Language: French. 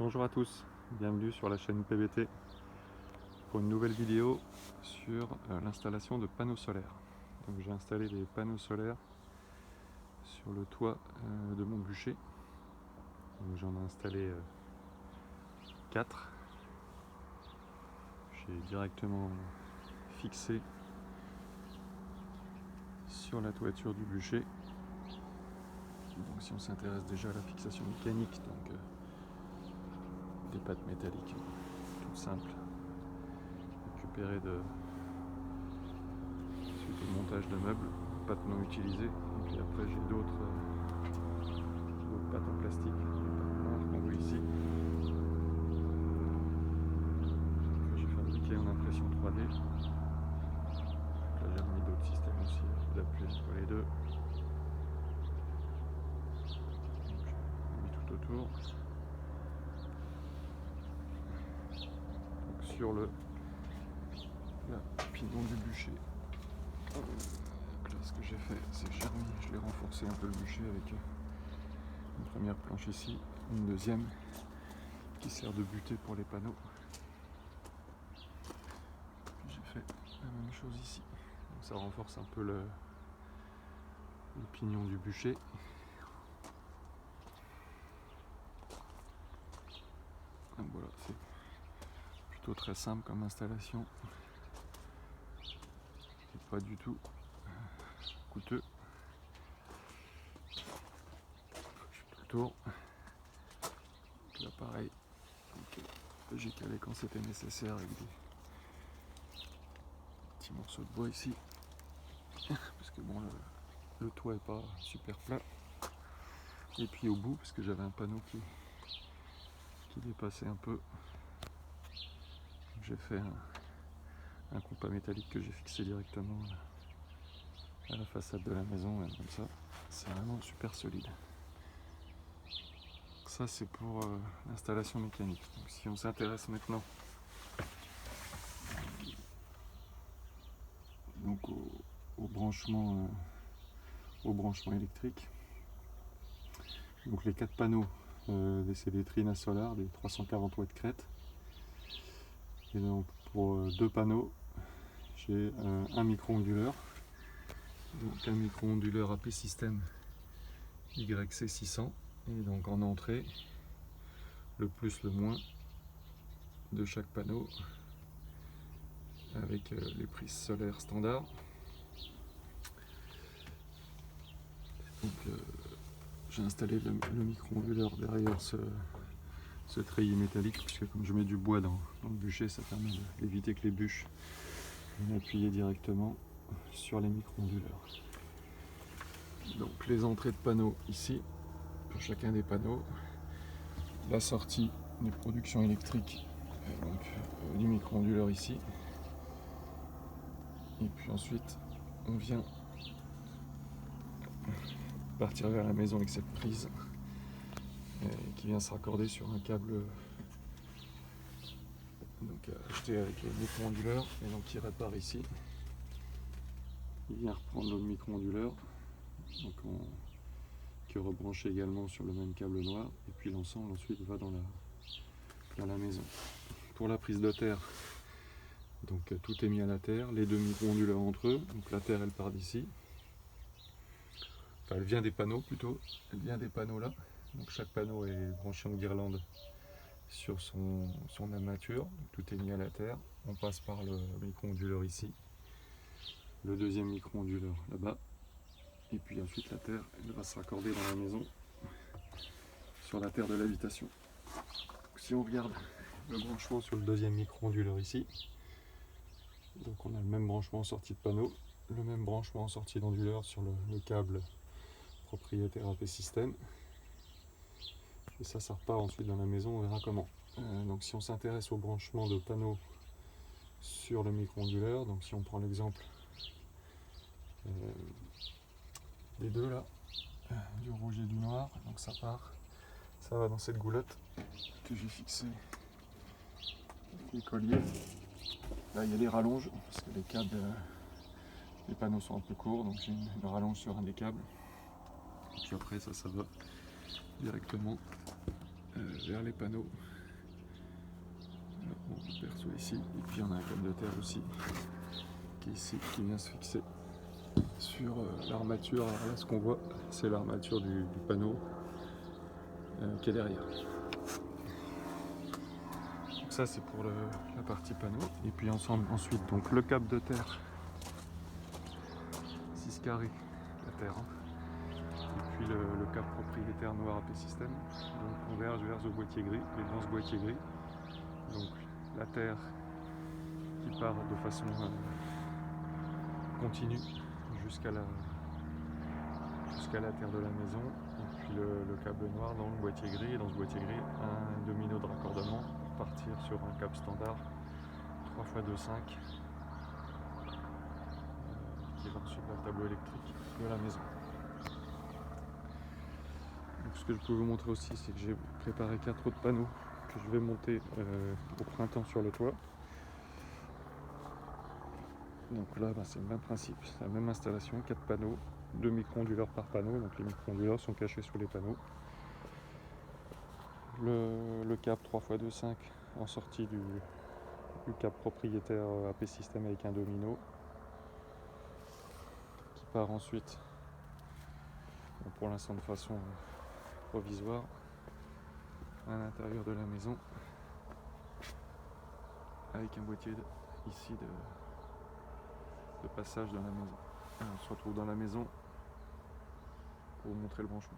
Bonjour à tous, bienvenue sur la chaîne PBT pour une nouvelle vidéo sur l'installation de panneaux solaires. Donc j'ai installé des panneaux solaires sur le toit de mon bûcher. J'en ai installé 4. J'ai directement fixé sur la toiture du bûcher. Donc si on s'intéresse déjà à la fixation mécanique, donc des pattes métalliques toutes simples récupérées suite au montage de meubles, pattes non utilisées. Et puis après j'ai d'autres pattes en plastique, des pattes noires qu'on voit ici, que j'ai fabriquées en impression 3D. Donc là j'ai mis d'autres systèmes aussi d'appui entre les deux. Donc j'ai mis tout autour. Donc sur le pignon du bûcher. Donc là, ce que j'ai fait, c'est que je l'ai renforcé un peu le bûcher avec une première planche ici, une deuxième qui sert de butée pour les panneaux. Puis j'ai fait la même chose ici. Donc ça renforce un peu le pignon du bûcher. Donc voilà, c'est plutôt très simple comme installation. Et pas du tout coûteux. Je fais tout le tour. Donc là pareil, j'ai calé quand c'était nécessaire avec des petits morceaux de bois ici. Parce que bon, le toit est pas super plat. Et puis au bout, parce que j'avais un panneau qui dépassait un peu, j'ai fait un compas métallique que j'ai fixé directement à la façade de la maison, comme ça c'est vraiment super solide. Ça c'est pour l'installation mécanique. Donc si on s'intéresse maintenant donc au branchement électrique, donc les 4 panneaux, c'est des Trina Solar, des 340 watts crête. Et donc pour 2 panneaux, j'ai un micro-onduleur. Donc un micro-onduleur AP System YC600. Et donc en entrée, le plus le moins de chaque panneau avec les prises solaires standards. Donc j'ai installé le micro-onduleur derrière ce treillis métallique, puisque comme je mets du bois dans le bûcher, ça permet d'éviter que les bûches viennent appuyer directement sur les micro-onduleurs. Donc les entrées de panneaux ici, pour chacun des panneaux, la sortie de production électrique du micro-onduleur ici, et puis ensuite on vient partir vers la maison avec cette prise qui vient se raccorder sur un câble acheté avec le micro-onduleur, et donc qui répare ici. Il vient reprendre le micro-onduleur qui est rebranché également sur le même câble noir, et puis l'ensemble ensuite va dans la maison. Pour la prise de terre, donc tout est mis à la terre, les 2 micro-onduleurs entre eux, donc la terre elle part d'ici. Enfin, elle vient des panneaux plutôt, elle vient des panneaux là. Donc chaque panneau est branché en guirlande sur son armature, donc tout est mis à la terre. On passe par le micro-onduleur ici, le deuxième micro-onduleur là-bas, et puis ensuite la terre elle va se raccorder dans la maison sur la terre de l'habitation. Si on regarde le branchement sur le deuxième micro-onduleur ici, donc on a le même branchement en sortie de panneau, le même branchement en sortie d'onduleur sur le câble propriétaire AP System. Et ça repart ensuite dans la maison, on verra comment. Donc si on s'intéresse au branchement de panneaux sur le micro-onduleur, donc si on prend l'exemple des deux là, du rouge et du noir, donc ça va dans cette goulotte que j'ai fixée avec les colliers. Là il y a des rallonges parce que les câbles, les panneaux sont un peu courts, donc j'ai une rallonge sur un des câbles. Et puis après ça va directement vers les panneaux perso ici, et puis on a un câble de terre aussi qui est ici, qui vient se fixer sur l'armature. Alors là, ce qu'on voit, c'est l'armature du panneau qui est derrière. Donc ça, c'est pour la partie panneau. Et puis ensuite, donc le câble de terre 6 carrés, la terre, hein. Et puis le câble propriétaire noir AP System, donc converge vers ce boîtier gris. Et dans ce boîtier gris, donc la terre qui part de façon continue jusqu'à la terre de la maison, et puis le câble noir dans le boîtier gris. Et dans ce boîtier gris, un domino de raccordement pour partir sur un câble standard 3x2,5 qui va ensuite dans le tableau électrique de la maison. Donc, ce que je peux vous montrer aussi, c'est que j'ai préparé 4 autres panneaux que je vais monter au printemps sur le toit. Donc là, c'est le même principe, c'est la même installation, 4 panneaux, 2 micro-onduleurs par panneau. Donc les micro-onduleurs sont cachés sous les panneaux. Le câble 3x2,5 en sortie du câble propriétaire AP System avec un domino qui part ensuite, pour l'instant de façon provisoire, à l'intérieur de la maison avec un boîtier ici de passage dans la maison. Et on se retrouve dans la maison pour vous montrer le branchement.